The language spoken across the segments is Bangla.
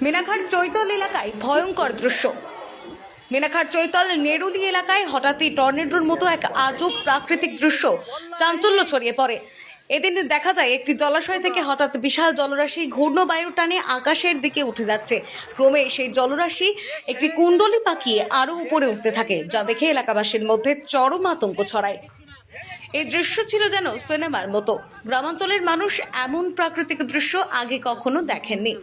মেনাখার চৈতল এলাকায় ভয়ঙ্কর দৃশ্য। মেনাখার চৈতল নেরুলি এলাকায় হঠাৎই টর্নেডোর মতো এক আজব প্রাকৃতিক দৃশ্য চাঞ্চল্য ছড়িয়ে পড়ে। এদিন দেখা যায় একটি জলাশয় থেকে হঠাৎ বিশাল জলরাশি ঘূর্ণবায়ুর টানে আকাশের দিকে উঠে যাচ্ছে। ক্রমে সেই জলরাশি একটি কুণ্ডলী পাকিয়ে আরও উপরে উঠতে থাকে, যা দেখে এলাকাবাসীর মধ্যে চরম আতঙ্ক ছড়ায়। এই দৃশ্য ছিল যেন সিনেমার মতো। গ্রামাঞ্চলের মানুষ এমন প্রাকৃতিক দৃশ্য আগে কখনো দেখেননি।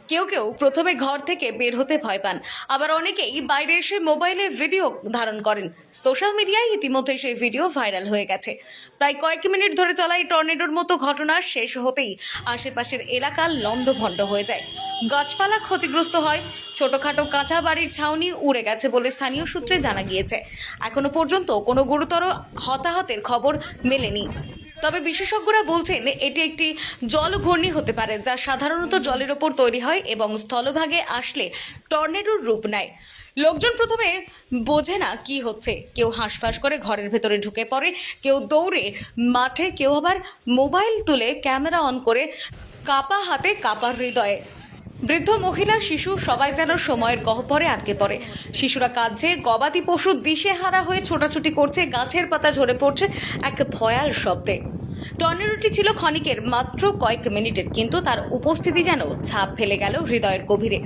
কেউ কেউ প্রথমে ঘর থেকে বের হতে ভয় পান, আবার অনেকেই বাইরে এসে মোবাইলে ভিডিও ধারণ করেন। সোশ্যাল মিডিয়ায় ইতিমধ্যে সেই ভিডিও ভাইরাল হয়ে গেছে। প্রায় কয়েক মিনিট ধরে চলা এই টর্নেডোর মতো ঘটনা শেষ হতেই আশেপাশের এলাকা লণ্ডভণ্ড হয়ে যায়। গাছপালা ক্ষতিগ্রস্ত হয়, ছোটখাটো কাঁচা বাড়ির ছাউনি উড়ে গেছে বলে স্থানীয় সূত্রে জানা গিয়েছে। এখনো পর্যন্ত কোনো গুরুতর হতাহতের খবর মেলেনি। তবে বিশেষজ্ঞরা বলছেন এটি একটি জলঘূর্ণি হতে পারে, যা সাধারণত জলের ওপর তৈরি হয় এবং স্থলভাগে আসলে টর্নেডোর রূপ নেয়। লোকজন প্রথমে বোঝে না কি হচ্ছে, কেউ হাঁসফাঁস করে ঘরের ভেতরে ঢুকে পড়ে, কেউ দৌড়ে মাঠে, কেউ আবার মোবাইল তুলে ক্যামেরা অন করে কাপা হাতে কাপা হৃদয়ে। বৃদ্ধ মহিলা, শিশু সবাই যেন সময়ের গহ্বরে আটকে পড়ে। শিশুরা কাঁদছে, গবাদি পশু দিশেহারা হয়ে ছোটাছুটি করছে, গাছের পাতা ঝরে পড়ছে এক ভয়াল শব্দে। টর্নেডোটি ছিল ক্ষণিকের, মাত্র কয়েক মিনিটের, কিন্তু তার উপস্থিতি যেন ছাপ ফেলে গেল হৃদয়ের গভীরে।